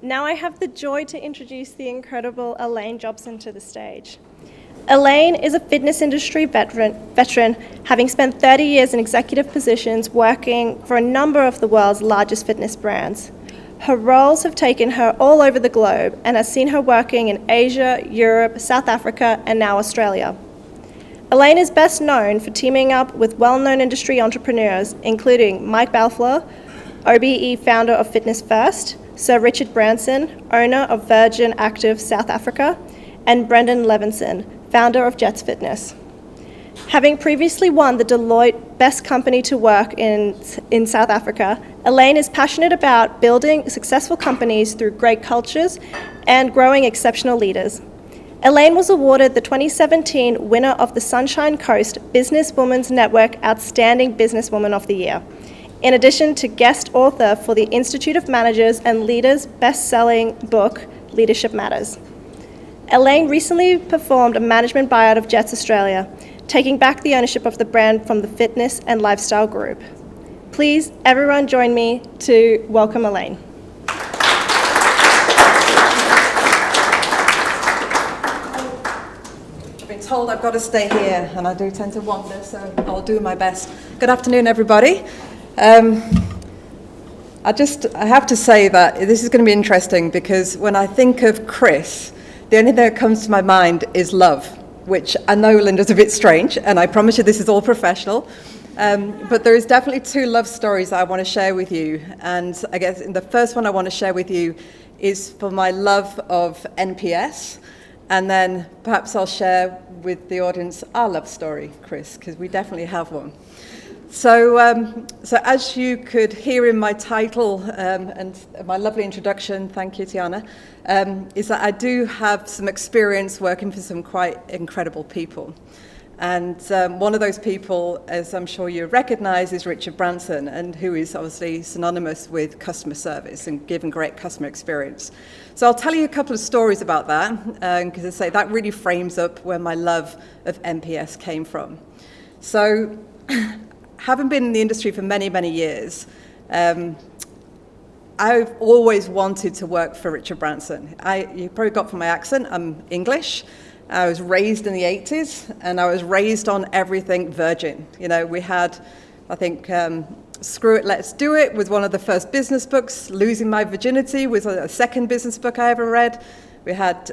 Now I have the joy to introduce the incredible Elaine Jobson to the stage. Elaine is a fitness industry veteran, having spent 30 years in executive positions working for a number of the world's largest fitness brands. Her roles have taken her all over the globe and has seen her working in Asia, Europe, South Africa, and now Australia. Elaine is best known for teaming up with well-known industry entrepreneurs, including Mike Balfour, OBE founder of Fitness First, Sir Richard Branson, owner of Virgin Active South Africa, and Brendan Levinson, founder of Jets Fitness. Having previously won the Deloitte Best Company to Work in South Africa, Elaine is passionate about building successful companies through great cultures and growing exceptional leaders. Elaine was awarded the 2017 winner of the Sunshine Coast Businesswomen's Network Outstanding Businesswoman of the Year, in addition to guest author for the Institute of Managers and Leaders best-selling book, Leadership Matters. Elaine recently performed a management buyout of Jets Australia, taking back the ownership of the brand from the Fitness and Lifestyle Group. Please, everyone join me to welcome Elaine. I've been told I've got to stay here, and I do tend to wander, so I'll do my best. Good afternoon, everybody. I have to say that this is going to be interesting because when I think of Chris, the only thing that comes to my mind is love, which I know Linda's a bit strange, and I promise you this is all professional. But there is definitely two love stories that I want to share with you. And I guess the first one I want to share with you is for my love of NPS. And then perhaps I'll share with the audience our love story, Chris, because we definitely have one. So as you could hear in my title and my lovely introduction, thank you, Tiana, is that I do have some experience working for some quite incredible people. And one of those people, as I'm sure you recognize, is Richard Branson, and who is obviously synonymous with customer service and giving great customer experience. So I'll tell you a couple of stories about that, because I say that really frames up where my love of NPS came from. So having been in the industry for many, many years, I've always wanted to work for Richard Branson. You probably got from my accent, I'm English. I was raised in the 80s, and I was raised on everything Virgin. You know, we had, I think, Screw It, Let's Do It was one of the first business books. Losing My Virginity was a second business book I ever read. We had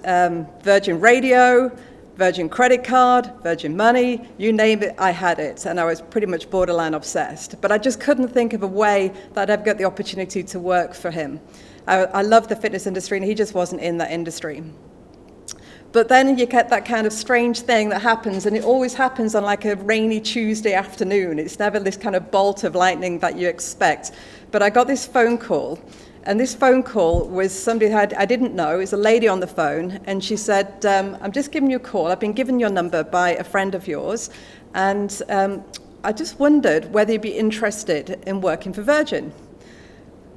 Virgin Radio, Virgin Credit Card, Virgin Money, you name it, I had it, and I was pretty much borderline obsessed. But I just couldn't think of a way that I'd ever get the opportunity to work for him. I love the fitness industry, and he just wasn't in that industry. But then you get that kind of strange thing that happens, and it always happens on like a rainy Tuesday afternoon. It's never this kind of bolt of lightning that you expect. But I got this phone call, and this phone call was somebody I didn't know. It was a lady on the phone, and she said, I'm just giving you a call. I've been given your number by a friend of yours, and I just wondered whether you'd be interested in working for Virgin.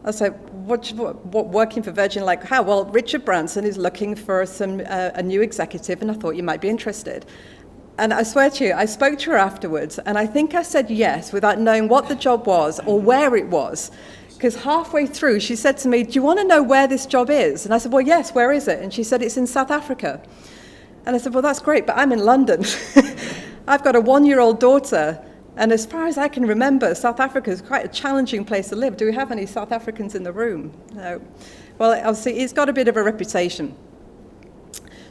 I said, what working for Virgin, like how? Well, Richard Branson is looking for a new executive, and I thought you might be interested. And I swear to you, I spoke to her afterwards, and I think I said yes without knowing what the job was or where it was. Because halfway through, she said to me, do you want to know where this job is? And I said, well, yes, where is it? And she said, it's in South Africa. And I said, well, that's great, but I'm in London. I've got a 1-year-old daughter. And as far as I can remember, South Africa is quite a challenging place to live. Do we have any South Africans in the room? No. Well, obviously, he's got a bit of a reputation.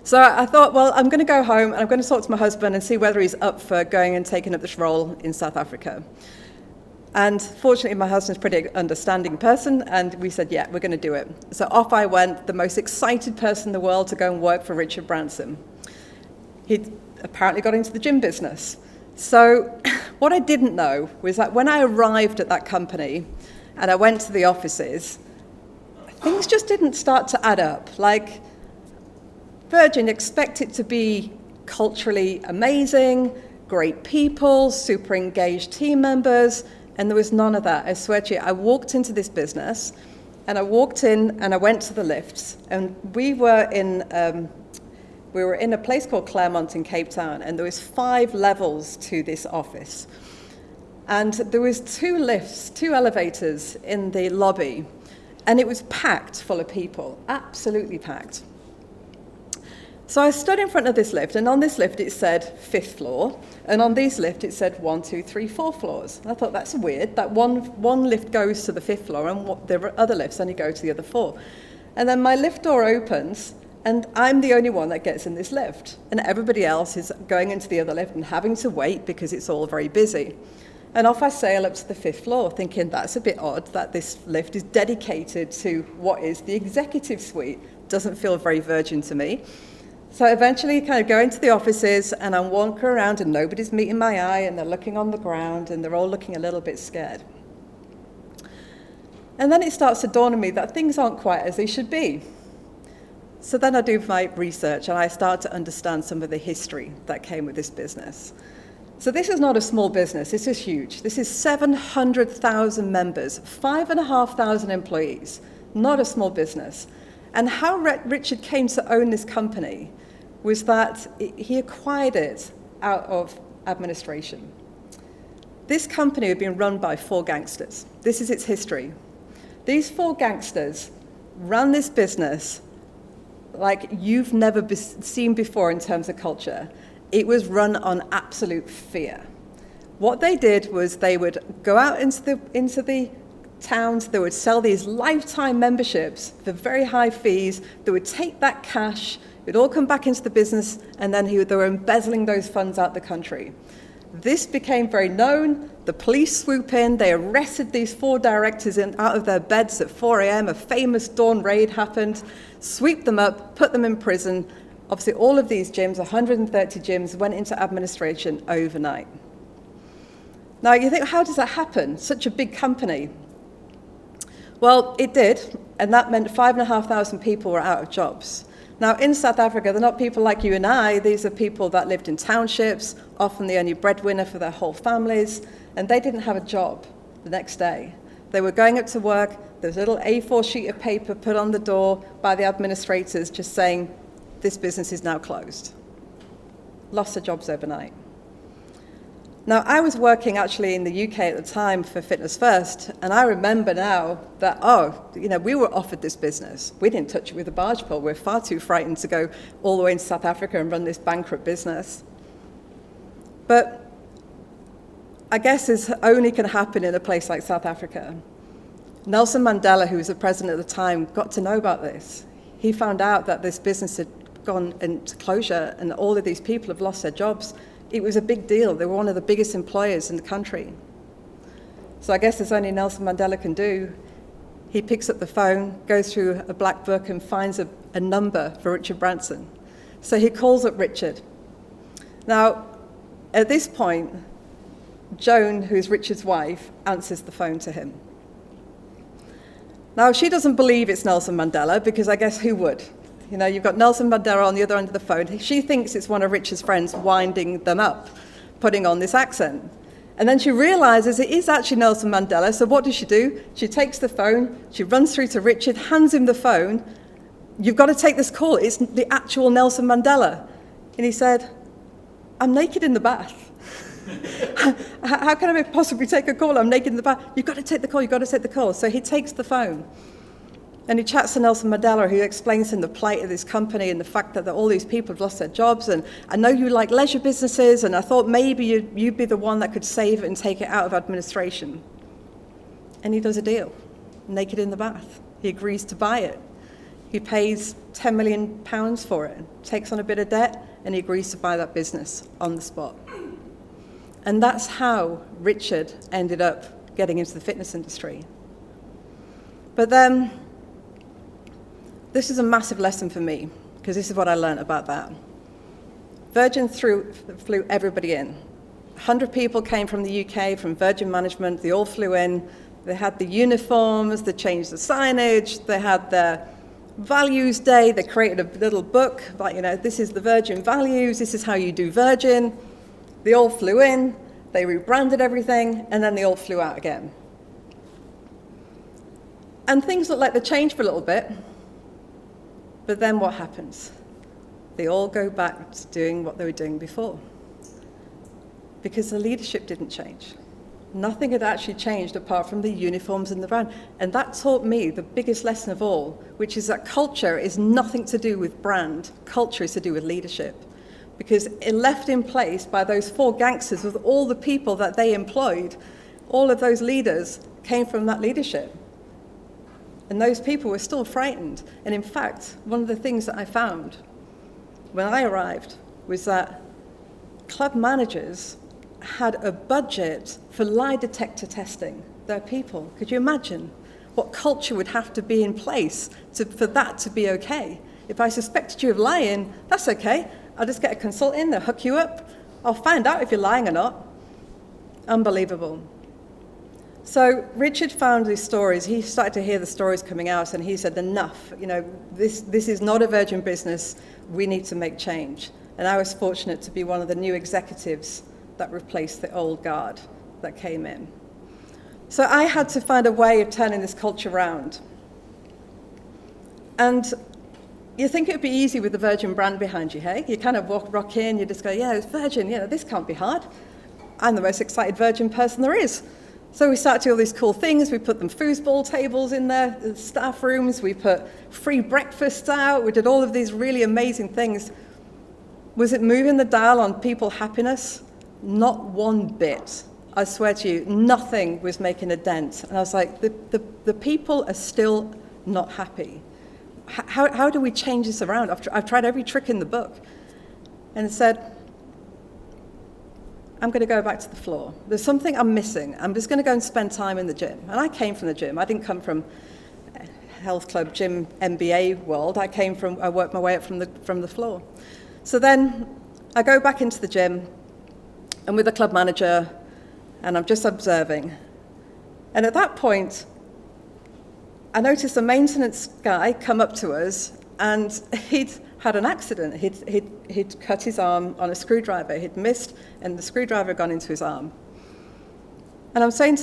So I thought, well, I'm going to go home, and I'm going to talk to my husband and see whether he's up for going and taking up this role in South Africa. And fortunately, my husband's a pretty understanding person, and we said, yeah, we're going to do it. So off I went, the most excited person in the world to go and work for Richard Branson. He'd apparently got into the gym business. So what I didn't know was that when I arrived at that company and I went to the offices, things just didn't start to add up. Like, Virgin expected to be culturally amazing, great people, super engaged team members, and there was none of that. I swear to you, I walked into this business, and I walked in and I went to the lifts, and we were in a place called Claremont in Cape Town, and there was 5 levels to this office. And there was 2 lifts, 2 elevators in the lobby. And it was packed full of people, absolutely packed. So I stood in front of this lift, and on this lift it said 5th floor, and on these lift it said 1, 2, 3, 4 floors. And I thought, that's weird, that one lift goes to the 5th floor, and the other lifts only go to the other 4. And then my lift door opens, and I'm the only one that gets in this lift, and everybody else is going into the other lift and having to wait because it's all very busy. And off I sail up to the 5th floor, thinking that's a bit odd that this lift is dedicated to what is the executive suite. Doesn't feel very Virgin to me. So eventually kind of go into the offices, and I'm walking around and nobody's meeting my eye, and they're looking on the ground and they're all looking a little bit scared. And then it starts to dawn on me that things aren't quite as they should be. So then I do my research and I start to understand some of the history that came with this business. So this is not a small business, this is huge. This is 700,000 members, 5,500 employees, not a small business. And how Richard came to own this company was that he acquired it out of administration. This company had been run by 4 gangsters. This is its history. These 4 gangsters ran this business like you've never seen before in terms of culture. It was run on absolute fear. What they did was they would go out into the towns, they would sell these lifetime memberships for very high fees, they would take that cash, it would all come back into the business, and then they were embezzling those funds out the country. This became very known, the police swoop in, they arrested these 4 directors out of their beds at 4 a.m, a famous dawn raid happened, sweep them up, put them in prison. Obviously all of these gyms, 130 gyms, went into administration overnight. Now you think, how does that happen? Such a big company. Well, it did, and that meant 5,500 people were out of jobs. Now, in South Africa, they're not people like you and I. These are people that lived in townships, often the only breadwinner for their whole families, and they didn't have a job the next day. They were going up to work, there was a little A4 sheet of paper put on the door by the administrators just saying, this business is now closed. Lost their jobs overnight. Now, I was working actually in the UK at the time for Fitness First, and I remember now that, we were offered this business. We didn't touch it with a barge pole. We're far too frightened to go all the way into South Africa and run this bankrupt business. But I guess this only can happen in a place like South Africa. Nelson Mandela, who was the president at the time, got to know about this. He found out that this business had gone into closure and all of these people have lost their jobs. It was a big deal. They were one of the biggest employers in the country. So I guess there's only Nelson Mandela can do. He picks up the phone, goes through a black book and finds a number for Richard Branson. So he calls up Richard. Now, at this point, Joan, who's Richard's wife, answers the phone to him. Now, she doesn't believe it's Nelson Mandela, because I guess who would? You've got Nelson Mandela on the other end of the phone. She thinks it's one of Richard's friends winding them up, putting on this accent. And then she realizes it is actually Nelson Mandela, so what does she do? She takes the phone, she runs through to Richard, hands him the phone. You've got to take this call, it's the actual Nelson Mandela. And he said, I'm naked in the bath. How can I possibly take a call? I'm naked in the bath. You've got to take the call, you've got to take the call. So he takes the phone. And he chats to Nelson Mandela, who explains to him the plight of this company and the fact that all these people have lost their jobs. And I know you like leisure businesses, and I thought maybe you'd be the one that could save it and take it out of administration. And he does a deal, naked in the bath. He agrees to buy it. He pays £10 million for it, takes on a bit of debt, and he agrees to buy that business on the spot. And that's how Richard ended up getting into the fitness industry. But then, this is a massive lesson for me, because this is what I learned about that. Virgin flew everybody in. 100 people came from the UK, from Virgin Management. They all flew in. They had the uniforms, they changed the signage, they had their values day. They created a little book, like, this is the Virgin values, this is how you do Virgin. They all flew in, they rebranded everything, and then they all flew out again. And things look like they changed for a little bit. But then what happens? They all go back to doing what they were doing before, because the leadership didn't change. Nothing had actually changed apart from the uniforms and the brand. And that taught me the biggest lesson of all, which is that culture is nothing to do with brand. Culture is to do with leadership. Because it left in place by those 4 gangsters with all the people that they employed, all of those leaders came from that leadership. And those people were still frightened. And in fact, one of the things that I found when I arrived was that club managers had a budget for lie detector testing their people. Could you imagine what culture would have to be in place for that to be okay? If I suspected you of lying, that's okay. I'll just get a consultant, they'll hook you up. I'll find out if you're lying or not. Unbelievable. So Richard found these stories. He started to hear the stories coming out, and he said, enough. This is not a Virgin business. We need to make change. And I was fortunate to be one of the new executives that replaced the old guard that came in. So I had to find a way of turning this culture around. And you think it would be easy with the Virgin brand behind you, hey? You kind of rock in, you just go, yeah, it's Virgin, this can't be hard. I'm the most excited Virgin person there is. So we started to do all these cool things. We put them foosball tables in there, the staff rooms. We put free breakfasts out. We did all of these really amazing things. Was it moving the dial on people happiness? Not one bit. I swear to you, nothing was making a dent. And I was like, the people are still not happy. How do we change this around? I've tried every trick in the book. And it said, I'm going to go back to the floor. There's something I'm missing. I'm just going to go and spend time in the gym. And I came from the gym. I didn't come from health club, gym, MBA world. I worked my way up from the floor. So then I go back into the gym. I'm with the club manager, and I'm just observing. And at that point, I noticed a maintenance guy come up to us, and he'd had an accident. He'd cut his arm on a screwdriver. He'd missed, and the screwdriver had gone into his arm. And I'm saying,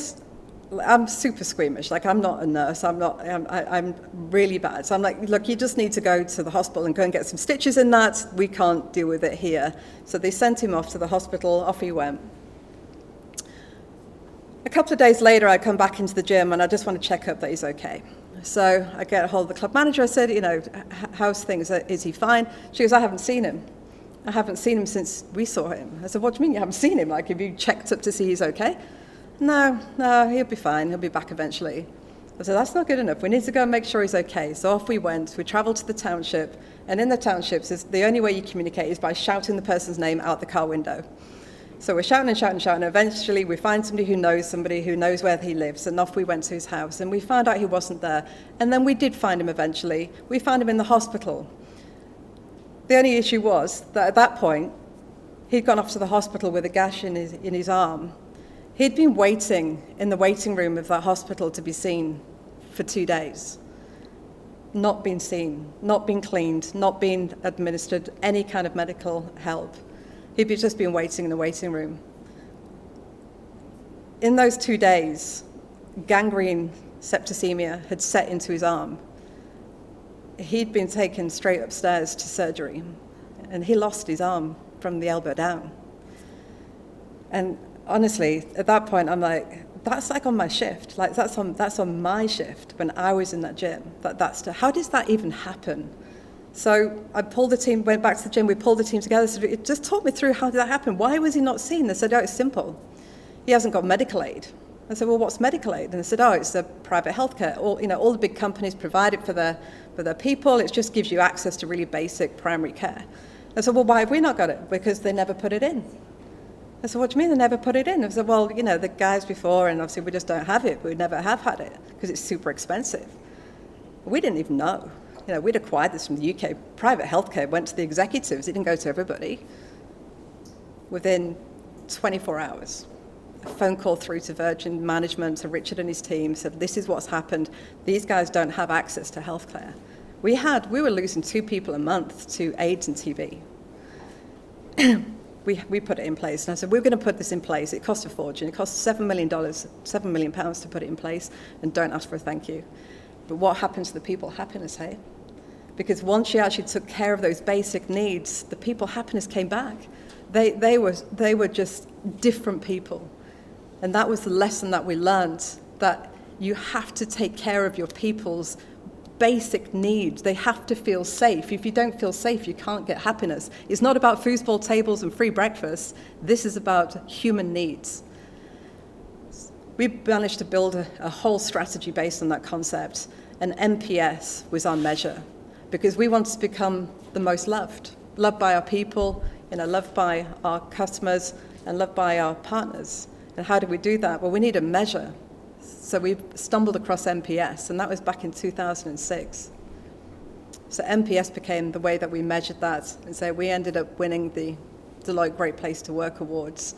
I'm super squeamish. Like, I'm not a nurse. I'm really bad. So I'm like, look, you just need to go to the hospital and go and get some stitches in that. We can't deal with it here. So they sent him off to the hospital. Off he went. A couple of days later, I come back into the gym, and I just want to check up that he's okay. So I get a hold of the club manager. I said, how's things? Is he fine? She goes, I haven't seen him. I haven't seen him since we saw him. I said, what do you mean you haven't seen him? Like, have you checked up to see he's okay? No, he'll be fine. He'll be back eventually. I said, that's not good enough. We need to go and make sure he's okay. So off we went. We traveled to the township. And in the townships, the only way you communicate is by shouting the person's name out the car window. So we're shouting and shouting and shouting. Eventually, we find somebody who knows where he lives. And off we went to his house. And we found out he wasn't there. And then we did find him eventually. We found him in the hospital. The only issue was that at that point, he'd gone off to the hospital with a gash in his arm. He'd been waiting in the waiting room of that hospital to be seen for 2 days. Not been seen, not been cleaned, not been administered any kind of medical help. He'd just been waiting in the waiting room. In those 2 days, gangrene septicemia had set into his arm. He'd been taken straight upstairs to surgery, and he lost his arm from the elbow down. And honestly, at that point, I'm like, that's like on my shift. Like, that's on my shift when I was in that gym. How does that even happen? So I pulled the team, went back to the gym, we pulled the team together. So it just talked me through, how did that happen? Why was he not seen? They said, oh, it's simple. He hasn't got medical aid. I said, well, what's medical aid? And they said, oh, it's the private healthcare. All the big companies provide it for their people. It just gives you access to really basic primary care. I said, well, why have we not got it? Because they never put it in. I said, what do you mean they never put it in? I said, well, the guys before, and obviously we just don't have it. We never have had it because it's super expensive. We didn't even know. We'd acquired this from the UK. Private healthcare went to the executives. It didn't go to everybody. Within 24 hours, a phone call through to Virgin management, to Richard and his team, said, this is what's happened. These guys don't have access to healthcare. We were losing 2 people a month to AIDS and TB. We put it in place. And I said, we're going to put this in place. It cost a fortune. It cost $7 million to put it in place, and don't ask for a thank you. But what happens to the people happiness, hey? Because once you actually took care of those basic needs, the people happiness came back. They were just different people. And that was the lesson that we learned, that you have to take care of your people's basic needs. They have to feel safe. If you don't feel safe, you can't get happiness. It's not about foosball tables and free breakfast. This is about human needs. We managed to build a whole strategy based on that concept, and NPS was our measure, because we wanted to become the most loved by our people, loved by our customers, and loved by our partners. And how did we do that? Well, we need a measure. So we stumbled across NPS, and that was back in 2006. So NPS became the way that we measured that, and so we ended up winning the Deloitte Great Place to Work Awards.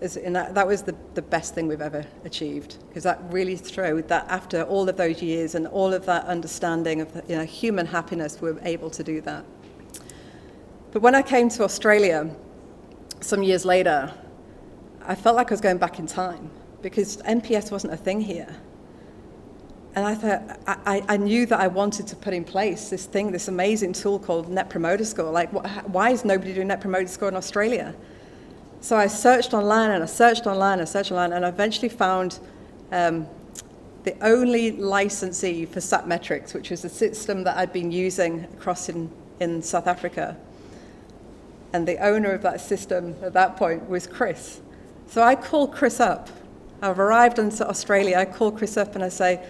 And that was the best thing we've ever achieved, because that really showed that after all of those years and all of that understanding of human happiness, we were able to do that. But when I came to Australia some years later, I felt like I was going back in time, because NPS wasn't a thing here. And I thought, I knew that I wanted to put in place this amazing tool called Net Promoter Score. Like, why is nobody doing Net Promoter Score in Australia? So I searched online, and I eventually found the only licensee for Satmetrics, which was a system that I'd been using across in South Africa. And the owner of that system at that point was Chris. So I called Chris up. I've arrived into Australia. I call Chris up and I say,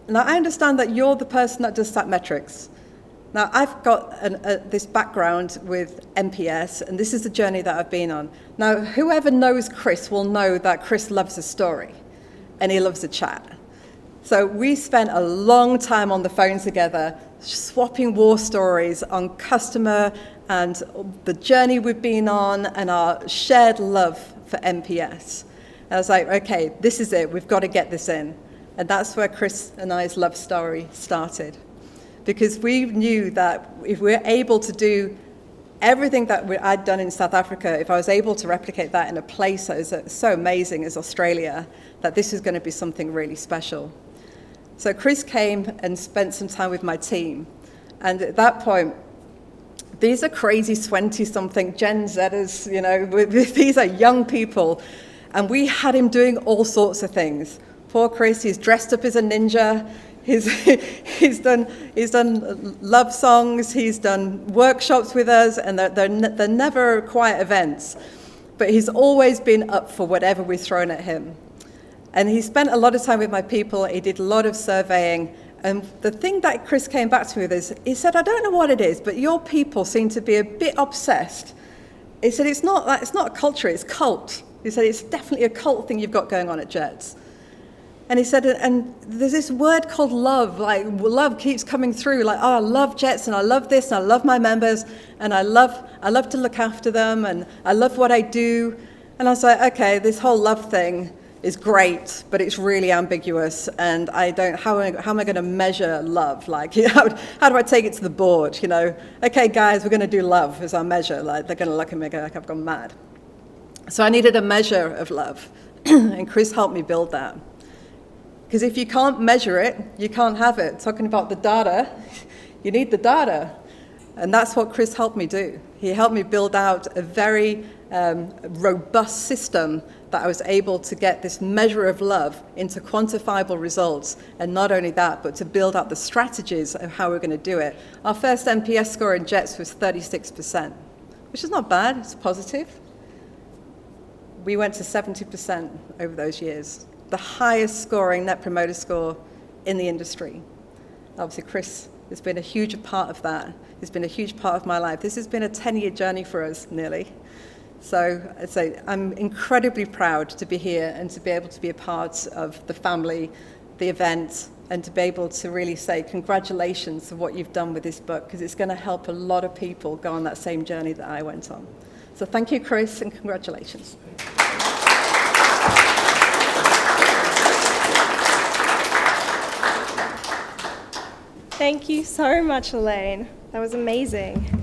now I understand that you're the person that does Satmetrics. Now I've got this background with NPS, and this is the journey that I've been on. Now whoever knows Chris will know that Chris loves a story and he loves a chat. So we spent a long time on the phone together, swapping war stories on customer and the journey we've been on and our shared love for NPS. And I was like, okay, this is it. We've got to get this in. And that's where Chris and I's love story started. Because we knew that if we're able to do everything that I'd done in South Africa, if I was able to replicate that in a place that is so amazing as Australia, that this was going to be something really special. So Chris came and spent some time with my team. And at that point, these are crazy 20-something Gen Zers, these are young people. And we had him doing all sorts of things. Poor Chris, he's dressed up as a ninja. He's done love songs. He's done workshops with us, and they're never quiet events. But he's always been up for whatever we've thrown at him. And he spent a lot of time with my people. He did a lot of surveying. And the thing that Chris came back to me with is, he said, I don't know what it is, but your people seem to be a bit obsessed. He said, it's not a culture, it's cult. He said, it's definitely a cult thing you've got going on at Jets. And he said, and there's this word called love, like love keeps coming through, like, oh, I love Jets, and I love this, and I love my members, and I love to look after them, and I love what I do. And I was like, okay, this whole love thing is great, but it's really ambiguous, and how am I going to measure love? Like, how do I take it to the board, Okay, guys, we're going to do love as our measure. Like, they're going to look at me like I've gone mad. So I needed a measure of love, and Chris helped me build that. Because if you can't measure it, you can't have it. Talking about the data, you need the data. And that's what Chris helped me do. He helped me build out a very robust system that I was able to get this measure of love into quantifiable results. And not only that, but to build out the strategies of how we're going to do it. Our first NPS score in Jets was 36%, which is not bad, it's positive. We went to 70% over those years. The highest scoring Net Promoter Score in the industry. Obviously, Chris has been a huge part of that. He's been a huge part of my life. This has been a 10-year journey for us, nearly. So I'd say I'm incredibly proud to be here and to be able to be a part of the family, the event, and to be able to really say congratulations for what you've done with this book, because it's going to help a lot of people go on that same journey that I went on. So thank you, Chris, and congratulations. Thank you so much, Elaine. That was amazing.